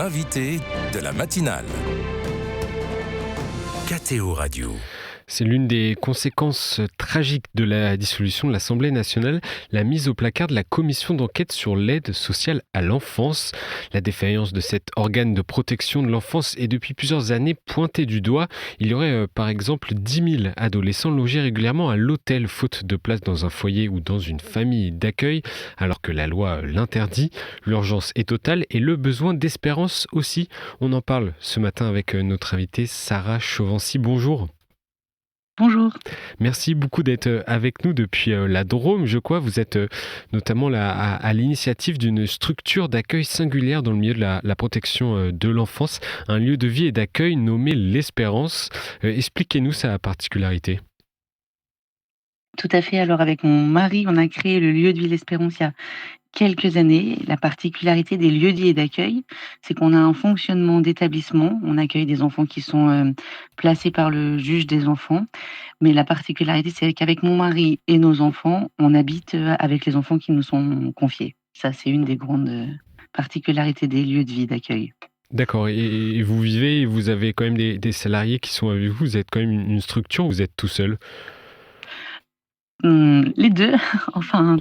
l'invité de la matinale. KTO Radio. C'est l'une des conséquences tragiques de la dissolution de l'Assemblée nationale, la mise au placard de la commission d'enquête sur l'aide sociale à l'enfance. La défaillance de cet organe de protection de l'enfance est depuis plusieurs années pointée du doigt. Il y aurait par exemple 10 000 adolescents logés régulièrement à l'hôtel faute de place dans un foyer ou dans une famille d'accueil, alors que la loi l'interdit. L'urgence est totale et le besoin d'espérance aussi. On en parle ce matin avec notre invitée Sarah Chauvency. Bonjour. Bonjour. Merci beaucoup d'être avec nous depuis la Drôme. Je crois vous êtes notamment là, à l'initiative d'une structure d'accueil singulière dans le milieu de la protection de l'enfance, un lieu de vie et d'accueil nommé l'Espérance. Expliquez-nous sa particularité. Tout à fait. Alors avec mon mari, on a créé le lieu de vie l'Espérance il y a quelques années. La particularité des lieux de vie et d'accueil, c'est qu'on a un fonctionnement d'établissement. On accueille des enfants qui sont placés par le juge des enfants. Mais la particularité, c'est qu'avec mon mari et nos enfants, on habite avec les enfants qui nous sont confiés. Ça, c'est une des grandes particularités des lieux de vie d'accueil. D'accord. Et vous vivez, vous avez quand même des salariés qui sont avec vous. Vous êtes quand même une structure ou vous êtes tout seul ? Les deux. Enfin,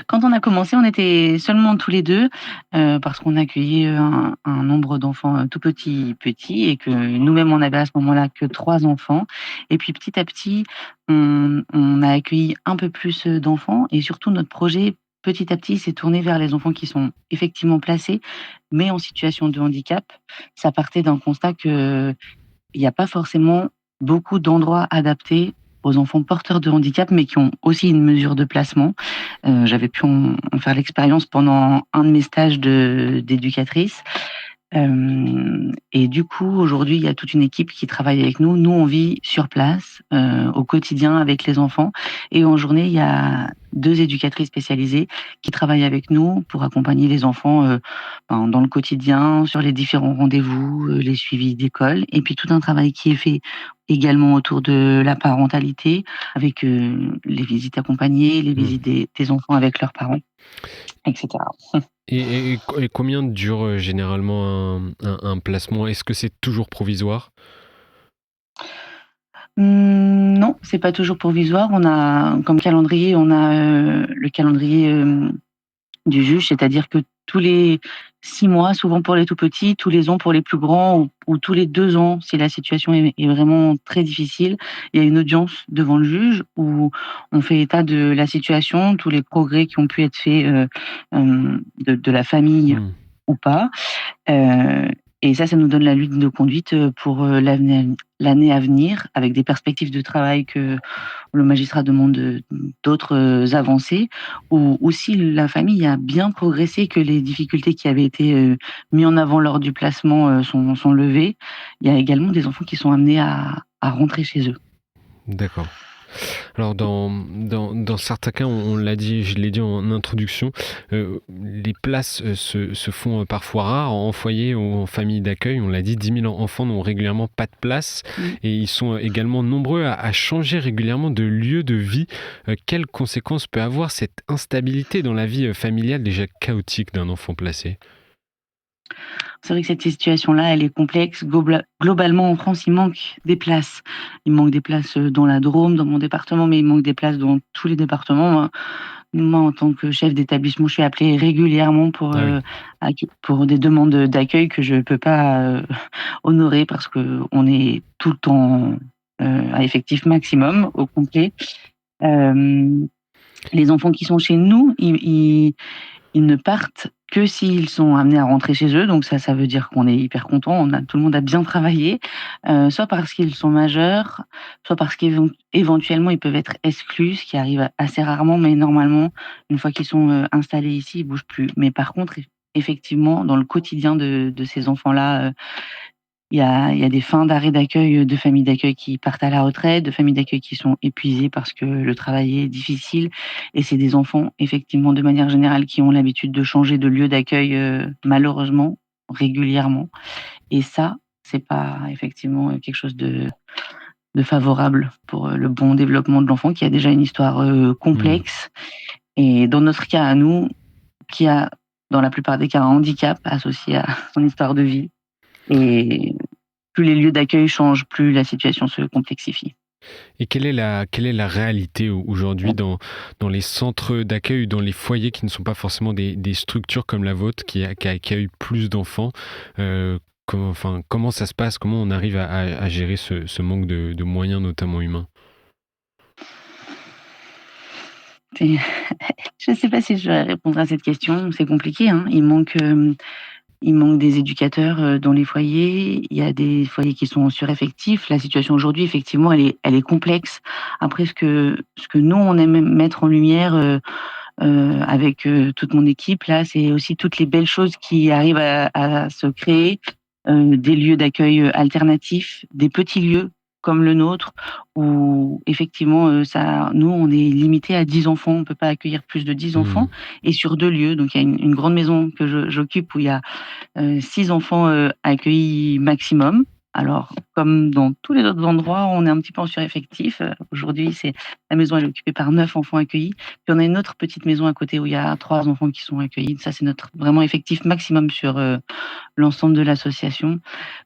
quand on a commencé, on était seulement tous les deux, parce qu'on accueillait un nombre d'enfants tout petits et que nous-mêmes, on avait à ce moment-là que 3 enfants. Et puis petit à petit, on a accueilli un peu plus d'enfants et surtout notre projet, petit à petit, s'est tourné vers les enfants qui sont effectivement placés, mais en situation de handicap. Ça partait d'un constat qu'il n'y a pas forcément beaucoup d'endroits adaptés aux enfants porteurs de handicap, mais qui ont aussi une mesure de placement. J'avais pu en faire l'expérience pendant un de mes stages d'éducatrice. Et du coup, aujourd'hui, il y a toute une équipe qui travaille avec nous. Nous, on vit sur place, au quotidien avec les enfants. Et en journée, il y a 2 éducatrices spécialisées qui travaillent avec nous pour accompagner les enfants dans le quotidien, sur les différents rendez-vous, les suivis d'école. Et puis tout un travail qui est fait également autour de la parentalité, avec les visites accompagnées, les visites des enfants avec leurs parents, etc. Et combien dure généralement un placement ? Est-ce que c'est toujours provisoire ? Non, c'est pas toujours provisoire. On a comme calendrier, le calendrier du juge, c'est-à-dire que tous les 6 mois, souvent pour les tout petits, tous les ans pour les plus grands ou tous les 2 ans, si la situation est vraiment très difficile, il y a une audience devant le juge où on fait état de la situation, tous les progrès qui ont pu être faits de la famille ou pas. Et ça nous donne la ligne de conduite pour l'année à venir, avec des perspectives de travail que le magistrat demande d'autres avancées, ou si la famille a bien progressé, que les difficultés qui avaient été mises en avant lors du placement sont levées. Il y a également des enfants qui sont amenés à rentrer chez eux. D'accord. Alors dans certains cas, on l'a dit, je l'ai dit en introduction, les places se font parfois rares en foyer ou en famille d'accueil. On l'a dit, 10 000 enfants n'ont régulièrement pas de place et ils sont également nombreux à changer régulièrement de lieu de vie. Quelles conséquences peut avoir cette instabilité dans la vie familiale déjà chaotique d'un enfant placé ? C'est vrai que cette situation-là, elle est complexe. Globalement, en France, il manque des places. Il manque des places dans la Drôme, dans mon département, mais il manque des places dans tous les départements. Moi, en tant que chef d'établissement, je suis appelée régulièrement pour des demandes d'accueil que je ne peux pas honorer parce qu'on est tout le temps à effectif maximum, au complet. Les enfants qui sont chez nous, ils ne partent que s'ils sont amenés à rentrer chez eux. Donc ça veut dire qu'on est hyper content. Tout le monde a bien travaillé, soit parce qu'ils sont majeurs, soit parce qu'éventuellement ils peuvent être exclus, ce qui arrive assez rarement, mais normalement, une fois qu'ils sont installés ici, ils bougent plus. Mais par contre, effectivement, dans le quotidien de ces enfants-là, il y a des fins d'arrêt d'accueil, de familles d'accueil qui partent à la retraite, de familles d'accueil qui sont épuisées parce que le travail est difficile. Et c'est des enfants, effectivement, de manière générale, qui ont l'habitude de changer de lieu d'accueil, malheureusement, régulièrement. Et ça, c'est pas effectivement quelque chose de favorable pour le bon développement de l'enfant qui a déjà une histoire complexe. Et dans notre cas à nous, qui a dans la plupart des cas, un handicap associé à son histoire de vie. Et plus les lieux d'accueil changent, plus la situation se complexifie. Et quelle est la réalité aujourd'hui dans les centres d'accueil, dans les foyers qui ne sont pas forcément des structures comme la vôtre qui accueillent plus d'enfants comment ça se passe? Comment on arrive à gérer ce manque de moyens, notamment humains? C'est je ne sais pas si je vais répondre à cette question, c'est compliqué, hein. Il manque des éducateurs, dans les foyers. Il y a des foyers qui sont en sureffectif. La situation aujourd'hui, effectivement, elle est complexe. Après ce que nous, on aime mettre en lumière, avec, toute mon équipe là, c'est aussi toutes les belles choses qui arrivent à se créer, des lieux d'accueil, alternatifs, des petits lieux comme le nôtre où effectivement, ça nous, on est limité à 10 enfants, on peut pas accueillir plus de 10 Mmh. enfants et sur 2 lieux. Donc il y a une grande maison que j'occupe où il y a 6 enfants, accueillis maximum. Alors, comme dans tous les autres endroits, on est un petit peu en sureffectif. Aujourd'hui, la maison elle est occupée par 9 enfants accueillis. Puis on a une autre petite maison à côté où il y a 3 enfants qui sont accueillis. Ça, c'est notre vraiment effectif maximum sur, l'ensemble de l'association.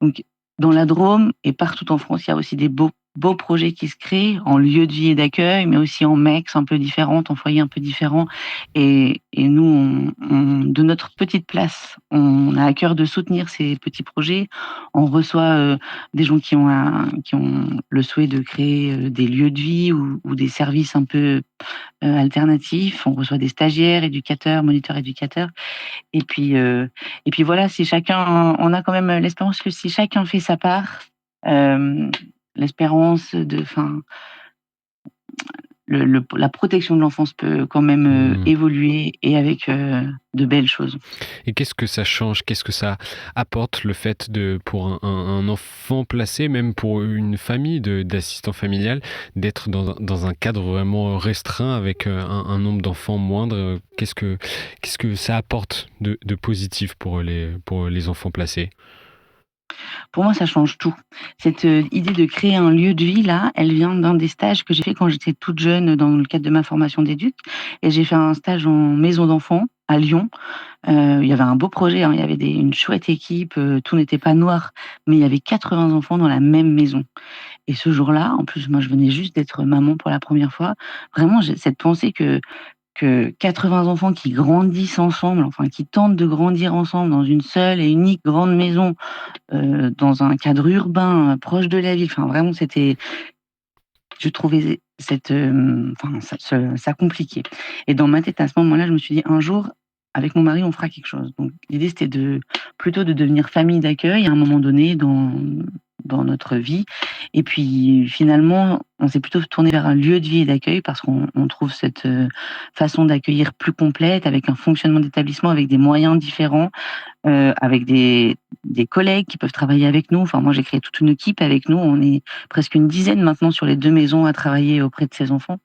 Donc dans la Drôme et partout en France, il y a aussi des beaux projets qui se créent en lieu de vie et d'accueil, mais aussi en MEX un peu différentes, en foyers un peu différents. Et nous, de notre petite place, on a à cœur de soutenir ces petits projets. On reçoit des gens qui ont le souhait de créer des lieux de vie ou des services un peu alternatifs. On reçoit des stagiaires, éducateurs, moniteurs éducateurs. Et puis voilà, si chacun, on a quand même l'espérance que si chacun fait sa part, euh, l'espérance de, enfin, la protection de l'enfance peut quand même Mmh. évoluer et avec de belles choses. Et qu'est-ce que ça change? Qu'est-ce que ça apporte le fait pour un enfant placé, même pour une famille d'assistant familial, d'être dans un cadre vraiment restreint avec un nombre d'enfants moindre? Qu'est-ce que ça apporte de positif pour les enfants placés? Pour moi, ça change tout. Cette idée de créer un lieu de vie, là, elle vient d'un des stages que j'ai fait quand j'étais toute jeune dans le cadre de ma formation d'éduc. Et j'ai fait un stage en maison d'enfants à Lyon. Il y avait un beau projet, hein, il y avait une chouette équipe, tout n'était pas noir, mais il y avait 80 enfants dans la même maison. Et ce jour-là, en plus, moi, je venais juste d'être maman pour la première fois. Vraiment, j'ai cette pensée que 80 enfants qui grandissent ensemble, enfin qui tentent de grandir ensemble dans une seule et unique grande maison, dans un cadre urbain, proche de la ville. Enfin vraiment je trouvais ça compliqué. Et dans ma tête à ce moment-là, je me suis dit: «Un jour, avec mon mari, on fera quelque chose». Donc l'idée, c'était plutôt de devenir famille d'accueil à un moment donné dans notre vie. Et puis finalement, on s'est plutôt tourné vers un lieu de vie et d'accueil parce qu'on trouve cette, façon d'accueillir plus complète, avec un fonctionnement d'établissement, avec des moyens différents, avec des collègues qui peuvent travailler avec nous. Enfin moi, j'ai créé toute une équipe avec nous. On est presque une dizaine maintenant sur les 2 maisons à travailler auprès de ces enfants.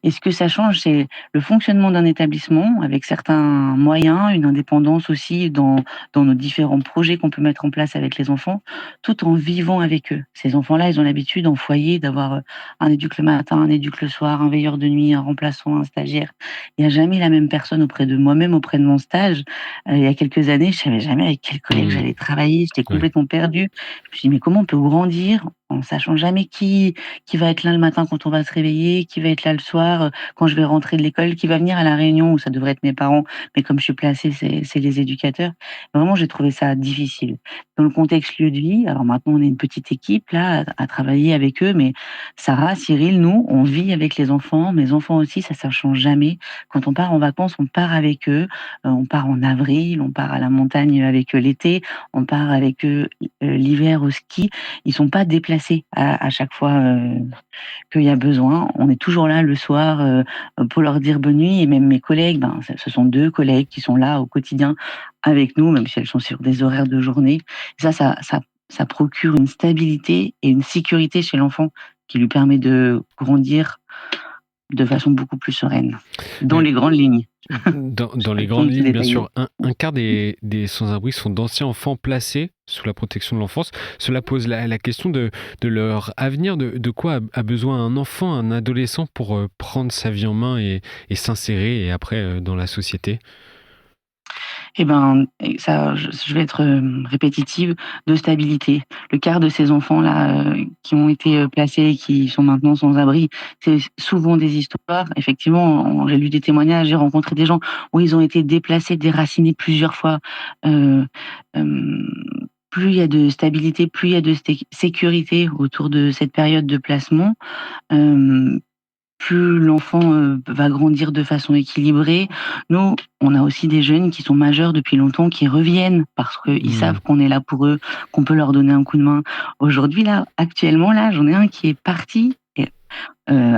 Et ce que ça change, c'est le fonctionnement d'un établissement avec certains moyens, une indépendance aussi dans nos différents projets qu'on peut mettre en place avec les enfants, tout en vivant avec eux. Ces enfants-là, ils ont l'habitude en foyer d'avoir, un éduc le matin, un éduc le soir, un veilleur de nuit, un remplaçant, un stagiaire. Il n'y a jamais la même personne auprès de moi-même, auprès de mon stage. Il y a quelques années, je savais jamais avec quel collègue Mmh. j'allais travailler, j'étais Ouais. complètement perdue. Je me suis dit: «Mais comment on peut grandir en sachant jamais qui va être là le matin quand on va se réveiller, qui va être là le soir, quand je vais rentrer de l'école, qui va venir à la réunion où ça devrait être mes parents, mais comme je suis placée, c'est les éducateurs». Vraiment, j'ai trouvé ça difficile. Dans le contexte lieu de vie, alors maintenant on est une petite équipe là à travailler avec eux, mais Sarah, Cyril, nous, on vit avec les enfants, mes enfants aussi, ça change jamais. Quand on part en vacances, on part avec eux, on part en avril, on part à la montagne avec eux l'été, on part avec eux, l'hiver au ski. Ils sont pas déplacés à chaque fois, qu'il y a besoin. On est toujours là le soir, pour leur dire bonne nuit et même mes collègues, ben, ce sont 2 collègues qui sont là au quotidien avec nous, même si elles sont sur des horaires de journée. Ça procure une stabilité et une sécurité chez l'enfant qui lui permet de grandir de façon beaucoup plus sereine, dans Mais les grandes lignes. Je dans peux les pas grandes tout lignes, bien détailler. sûr, un quart des sans-abri sont d'anciens enfants placés sous la protection de l'enfance. Cela pose la question de leur avenir, de quoi a besoin un enfant, un adolescent pour prendre sa vie en main et s'insérer et après dans la société. Eh ben, et ça, je vais être, répétitive, de stabilité. Le quart de ces enfants-là, qui ont été, placés, qui sont maintenant sans abri, c'est souvent des histoires effectivement, j'ai lu des témoignages, j'ai rencontré des gens où ils ont été déplacés, déracinés plusieurs fois. Heu, hem, Plus il y a de stabilité, plus il y a de sécurité autour de cette période de placement, hem plus l'enfant, va grandir de façon équilibrée. Nous, on a aussi des jeunes qui sont majeurs depuis longtemps, qui reviennent parce qu'ils Mmh. savent qu'on est là pour eux, qu'on peut leur donner un coup de main. Aujourd'hui là, actuellement là, j'en ai un qui est parti et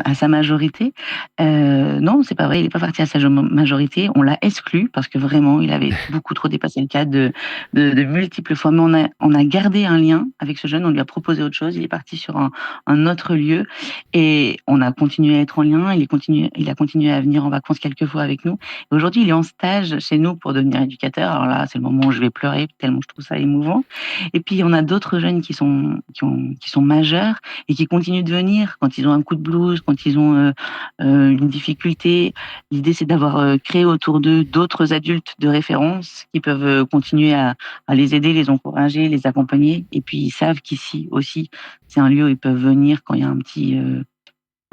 à sa majorité. Non, c'est pas vrai, il est pas parti à sa majorité. On l'a exclu parce que vraiment, il avait beaucoup trop dépassé le cadre de multiples fois. Mais on a gardé un lien avec ce jeune, on lui a proposé autre chose. Il est parti sur un autre lieu et on a continué à être en lien. Il a continué à venir en vacances quelques fois avec nous. Et aujourd'hui, il est en stage chez nous pour devenir éducateur. Alors là, c'est le moment où je vais pleurer tellement je trouve ça émouvant. Et puis, on a d'autres jeunes qui sont majeurs et qui continuent de venir quand ils ont un coup de blues, quand ils ont une difficulté. L'idée, c'est d'avoir créé autour d'eux d'autres adultes de référence qui peuvent continuer à les aider, les encourager, les accompagner. Et puis, ils savent qu'ici aussi, c'est un lieu où ils peuvent venir quand il y a un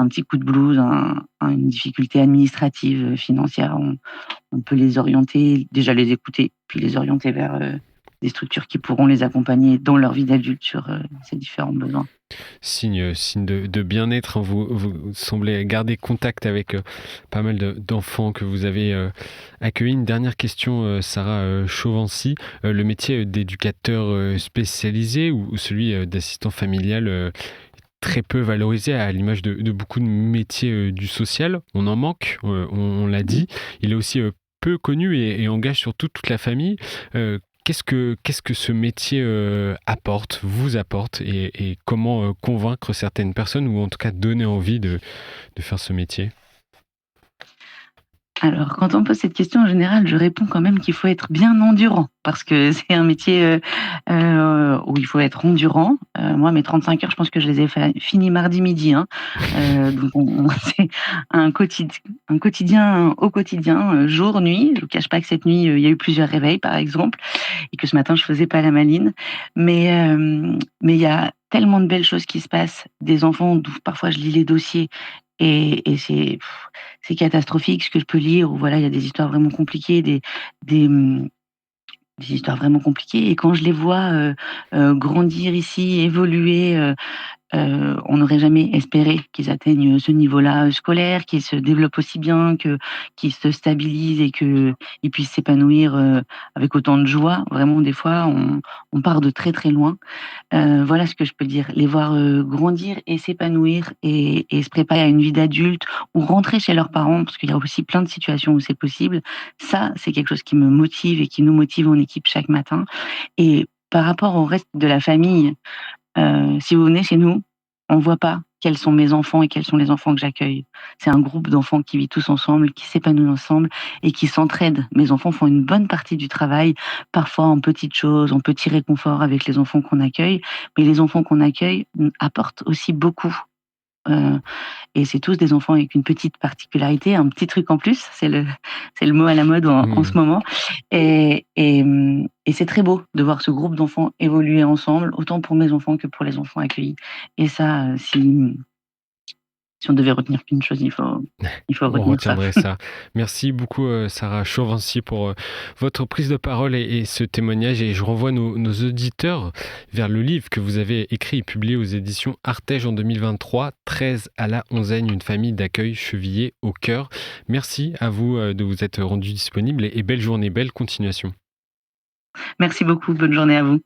petit coup de blues, une difficulté administrative, financière. On peut les orienter, déjà les écouter, puis les orienter vers des structures qui pourront les accompagner dans leur vie d'adulte sur ces différents besoins. Signe de bien-être, hein. Vous semblez garder contact avec pas mal d'enfants que vous avez accueillis. Une dernière question, Sarah Chauvency. Le métier d'éducateur spécialisé ou celui d'assistant familial très peu valorisé à l'image de beaucoup de métiers du social. On en manque, on l'a dit. Il est aussi peu connu et engage surtout toute la famille. Qu'est-ce que ce métier vous apporte et comment convaincre certaines personnes ou en tout cas donner envie de faire ce métier? Alors, quand on me pose cette question, en général, je réponds quand même qu'il faut être bien endurant parce que c'est un métier, où il faut être endurant. Moi, mes 35 heures, je pense que je les ai finies mardi midi, hein. Donc c'est un quotidien au quotidien, jour, nuit. Je vous cache pas que cette nuit, il y a eu plusieurs réveils, par exemple, et que ce matin, je faisais pas la maline. Mais il y a tellement de belles choses qui se passent, des enfants d'où parfois je lis les dossiers et c'est catastrophique ce que je peux lire où voilà, il y a des histoires vraiment compliquées, des, mmh, des histoires vraiment compliquées et quand je les vois, grandir ici, évoluer, on n'aurait jamais espéré qu'ils atteignent ce niveau-là, scolaire, qu'ils se développent aussi bien, qu'ils se stabilisent et qu'ils puissent s'épanouir, avec autant de joie. Vraiment des fois, on part de très, très loin. Voilà ce que je peux dire. Les voir, grandir et s'épanouir et se préparer à une vie d'adulte ou rentrer chez leurs parents, parce qu'il y a aussi plein de situations où c'est possible. Ça, c'est quelque chose qui me motive et qui nous motive en équipe chaque matin et par rapport au reste de la famille, si vous venez chez nous, on voit pas quels sont mes enfants et quels sont les enfants que j'accueille. C'est un groupe d'enfants qui vit tous ensemble, qui s'épanouit ensemble et qui s'entraident. Mes enfants font une bonne partie du travail, parfois en petites choses, en petits réconforts avec les enfants qu'on accueille, mais les enfants qu'on accueille, apportent aussi beaucoup. Heu et c'est tous des enfants avec une petite particularité, un petit truc en plus, c'est le mot à la mode en ce Mmh. moment et c'est très beau de voir ce groupe d'enfants évoluer ensemble, autant pour mes enfants que pour les enfants accueillis et ça, si on devait retenir qu'une chose, il faut On retenir ça. retiendrait ça. Merci beaucoup, Sarah Chauvency, pour votre prise de parole et ce témoignage. Et je renvoie nos auditeurs vers le livre que vous avez écrit et publié aux éditions Artege en 2023, 13 à la onzaine, une famille d'accueil chevillée au cœur. Merci à vous de vous être rendu disponible et belle journée, belle continuation. Merci beaucoup, bonne journée à vous.